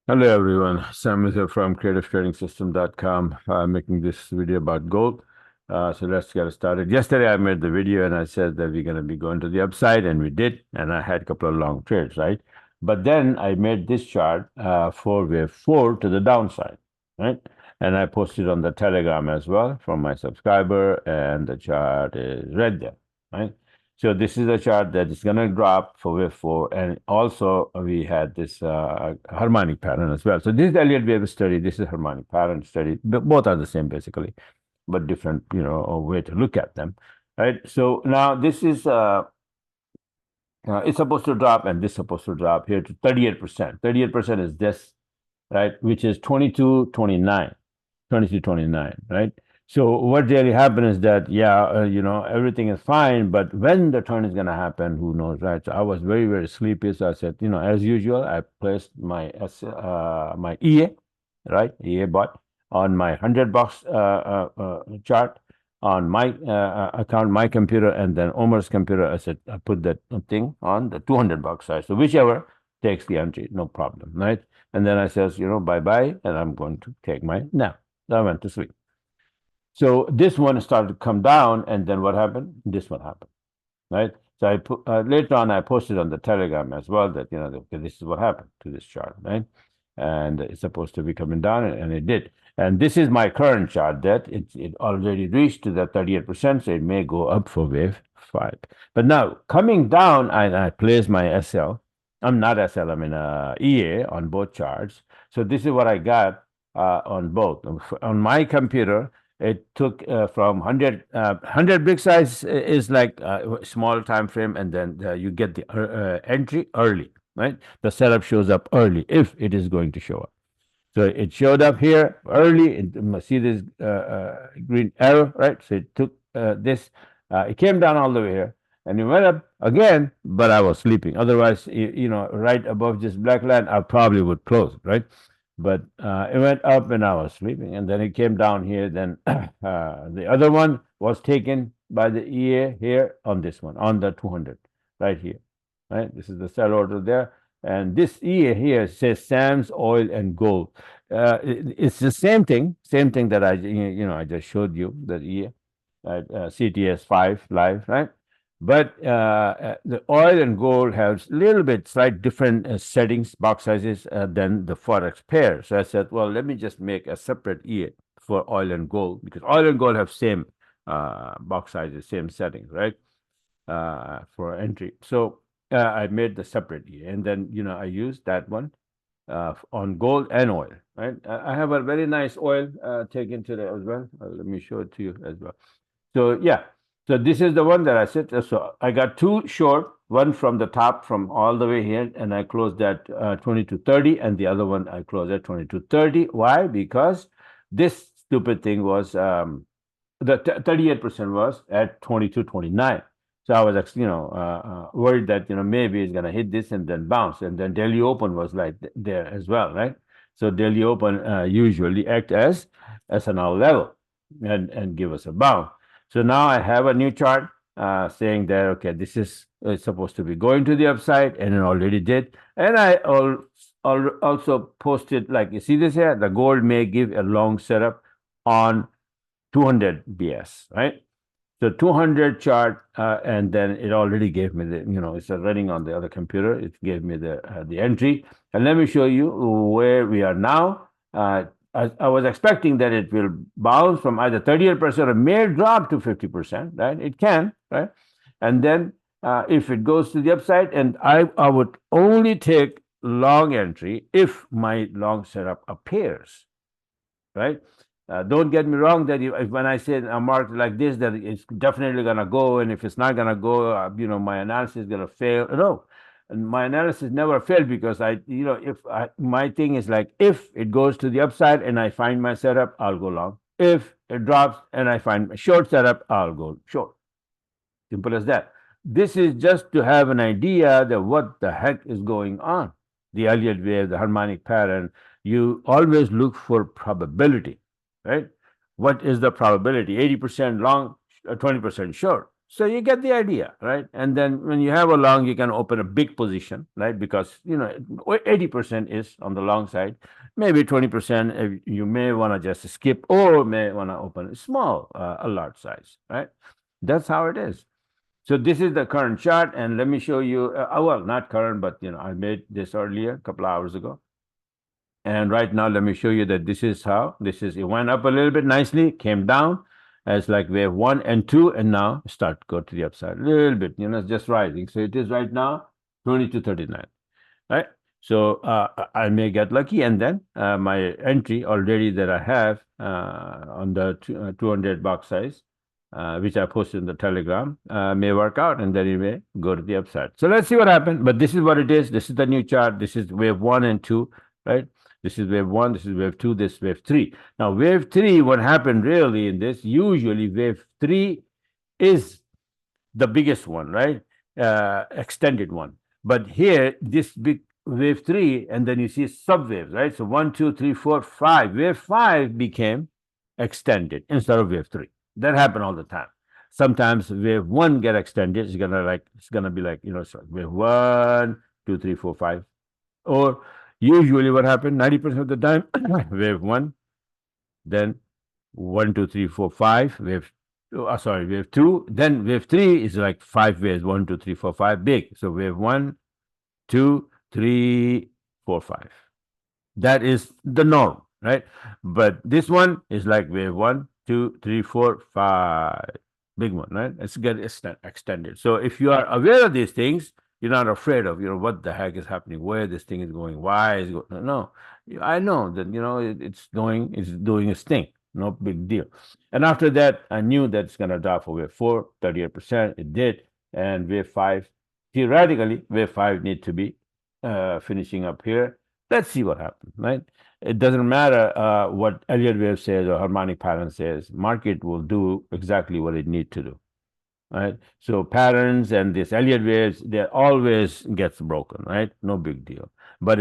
Hello everyone, Sam is here from creativetrading.system.com, making this video about gold. So let's get started. Yesterday I made the video and I said that we're going to be going to the upside, and we did, and I had a couple of long trades, right? But then I made this chart for wave 4 to the downside, right? And I posted on the Telegram as well from my subscriber, and the chart is right there, right? So this is a chart that is going to drop for wave 4, and also we had this harmonic pattern as well. So this is Elliott wave study. This is harmonic pattern study. Both are the same basically, but different, way to look at them, right? So now this is it's supposed to drop, and this is supposed to drop here to 38%. 38% is this, right? Which is 22.29, 22.29, right? So what really happened is that, yeah, everything is fine, but when the turn is going to happen, who knows, right? So I was very, very sleepy. So I said, as usual, I placed my EA, right? EA bot on my $100 chart on my account, my computer, and then Omar's computer. I said, I put that thing on the $200 side. So whichever takes the entry, no problem, right? And then I says, bye-bye, and I'm going to take my nap. I went to sleep. So this one started to come down, and then what happened? This one happened, right? So I put later on, I posted on the Telegram as well that okay, this is what happened to this chart, right? And it's supposed to be coming down, and it did. And this is my current chart that it already reached to the 38%, so it may go up for wave 5. But now coming down, I place my SL. I'm not SL, I'm in EA on both charts. So this is what I got on both. On my computer, it took from 100 big size is like a small time frame, and then you get the entry early, right? The setup shows up early if it is going to show up. So it showed up here early. See this green arrow, right? So it took this. It came down all the way here, and it went up again. But I was sleeping. Otherwise, right above this black line, I probably would close, right? But it went up, and I was sleeping, and then it came down here. Then the other one was taken by the EA here on this one, on the 200, right here, right? This is the sell order there. And this EA here says Sam's Oil and Gold. It's the same thing that I just showed you, the EA, CTS 5 live, right? But the oil and gold have a little bit slight different settings, box sizes than the Forex pair. So I said, well, let me just make a separate EA for oil and gold, because oil and gold have same box sizes, same settings, right? For entry. So I made the separate EA, and then I used that one on gold and oil, right? I have a very nice oil taken today as well. Let me show it to you as well. So yeah, so this is the one that I said. So I got two short, one from the top from all the way here, and I closed at 22.30, and the other one I closed at 22.30. Why? Because this stupid thing was the 38% was at 22.29. So I was actually, worried that maybe it's gonna hit this and then bounce, and then Daily Open was like there as well, right? So Daily Open usually act as SNL level and give us a bounce. So now I have a new chart saying that, okay, this is supposed to be going to the upside, and it already did. And I also posted, like, you see this here, the gold may give a long setup on 200 BS, right? So 200 chart, and then it already gave me the, it's running on the other computer. It gave me the entry. And let me show you where we are now. I was expecting that it will bounce from either 38% or may drop to 50%, right? It can, right? And then if it goes to the upside, and I would only take long entry if my long setup appears, right? Don't get me wrong that if when I say a market like this, that it's definitely going to go, and if it's not going to go, my analysis is going to fail. No, and my analysis never failed, because my thing is like, if it goes to the upside and I find my setup, I'll go long. If it drops and I find my short setup, I'll go short. Simple as that. This is just to have an idea that what the heck is going on. The Elliott wave, the harmonic pattern, you always look for probability, right? What is the probability? 80% long, 20% short. So you get the idea, right? And then when you have a long, you can open a big position, right? Because 80% is on the long side. Maybe 20% you may want to just skip, or may want to open a small, a large size, right? That's how it is. So this is the current chart, and let me show you. Well, not current, but I made this earlier, a couple hours ago. And right now, let me show you that this is how it went up a little bit nicely, came down as like wave 1 and 2, and now start go to the upside a little bit, it's just rising. So it is right now 22.39, right? So I may get lucky, and then my entry already that I have on the 200 box size, which I posted in the Telegram, may work out, and then it may go to the upside. So let's see what happens. But this is what it is. This is the new chart. This is wave 1 and 2, right? This is wave 1, this is wave 2, this is wave 3. Now, wave 3, what happened really in this, usually wave 3 is the biggest one, right? Extended one. But here, this big wave 3, and then you see subwaves, right? So 1, 2, 3, 4, 5. Wave 5 became extended instead of wave 3. That happened all the time. Sometimes wave 1 get extended. It's gonna be like, wave 1, 2, 3, 4, 5. Or usually what happened 90% of the time, wave 1, then 1, 2, 3, 4, 5, wave 2, then wave 3 is like 5 waves, 1, 2, 3, 4, 5, big. So wave 1, 2, 3, 4, 5. That is the norm, right? But this one is like wave 1, 2, 3, 4, 5. Big one, right? It's get extended. So if you are aware of these things, you're not afraid of, what the heck is happening, where this thing is going, why is it going. No, I know that, it's doing its thing. No big deal. And after that, I knew that it's going to drop for wave 4, 38%. It did. And wave 5, theoretically, wave 5 need to be finishing up here. Let's see what happens, right? It doesn't matter what Elliott wave says or harmonic pattern says. Market will do exactly what it needs to do, right? So patterns and this Elliott waves, they always gets broken, right? No big deal. But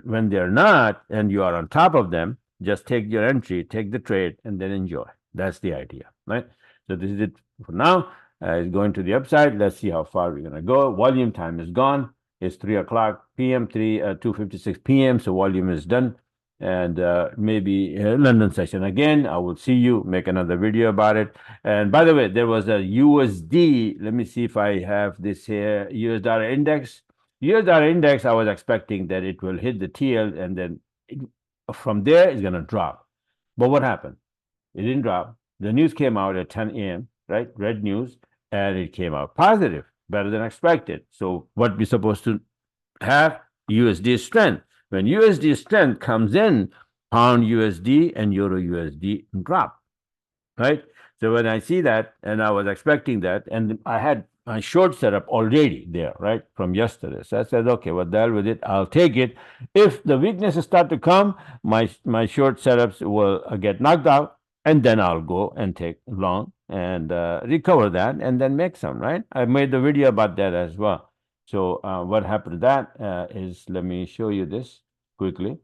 when they're not, and you are on top of them, just take your entry, take the trade, and then enjoy. That's the idea, right? So this is it for now. It's going to the upside. Let's see how far we're going to go. Volume time is gone. It's 3 o'clock p.m., 2:56 p.m., so volume is done. And maybe London session again. I will see you, make another video about it. And by the way, there was a USD. Let me see if I have this here. US dollar index. US dollar index, I was expecting that it will hit the TL, and then from there, it's going to drop. But what happened? It didn't drop. The news came out at 10 a.m., right? Red news, and it came out positive, better than expected. So what we're supposed to have? USD strength. When USD strength comes in, pound USD and euro USD drop, right? So when I see that, and I was expecting that, and I had my short setup already there, right, from yesterday. So I said, okay, what the hell with it? I'll take it. If the weaknesses start to come, my short setups will get knocked out, and then I'll go and take long and recover that, and then make some, right? I made the video about that as well. So what happened to that is, let me show you this quickly,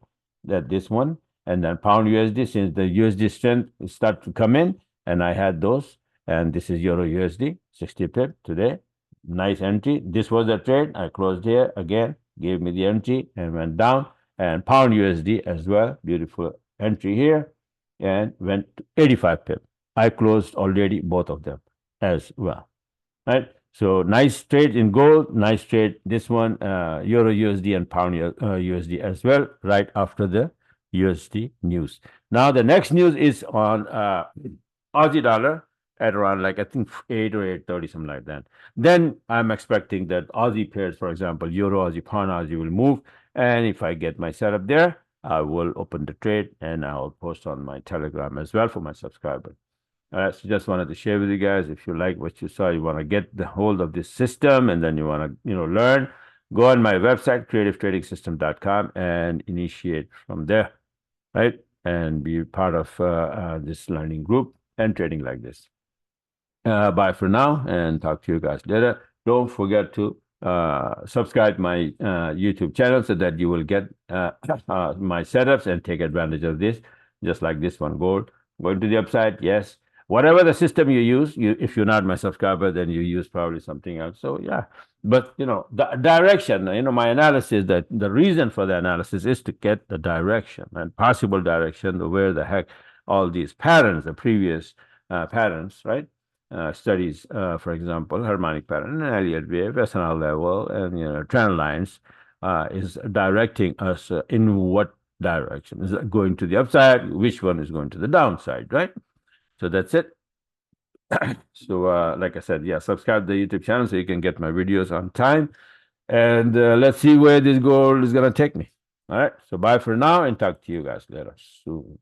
that this one, and then pound USD, since the USD strength start to come in, and I had those, and this is euro USD, 60 pip today, nice entry. This was the trade. I closed here again, gave me the entry, and went down, and pound USD as well, beautiful entry here, and went to 85 pip. I closed already both of them as well, right? So nice trade in gold, nice trade this one, euro USD and pound USD as well, right after the USD news. Now the next news is on Aussie dollar at around, like, I think 8 or 8.30, something like that. Then I'm expecting that Aussie pairs, for example, euro Aussie, pound Aussie, will move. And if I get my setup there, I will open the trade, and I'll post on my Telegram as well for my subscribers. All right, so just wanted to share with you guys. If you like what you saw, you want to get the hold of this system, and then you want to, learn, go on my website, creativetradingsystem.com, and initiate from there, right? And be part of this learning group and trading like this. Bye for now, and talk to you guys later. Don't forget to subscribe my YouTube channel so that you will get my setups and take advantage of this, just like this one. Gold going to the upside, yes. whatever the system you use, if you're not my subscriber, then you use probably something else. So yeah, but the direction, my analysis, that the reason for the analysis is to get the direction and possible direction, where the heck all these patterns, the previous patterns, right? Studies, for example, harmonic pattern, Elliott wave, SNL level, and trend lines is directing us in what direction. Is it going to the upside? Which one is going to the downside, right? So that's it. So like I said, yeah, subscribe to the YouTube channel so you can get my videos on time. And let's see where this goal is going to take me. All right. So bye for now, and talk to you guys later soon.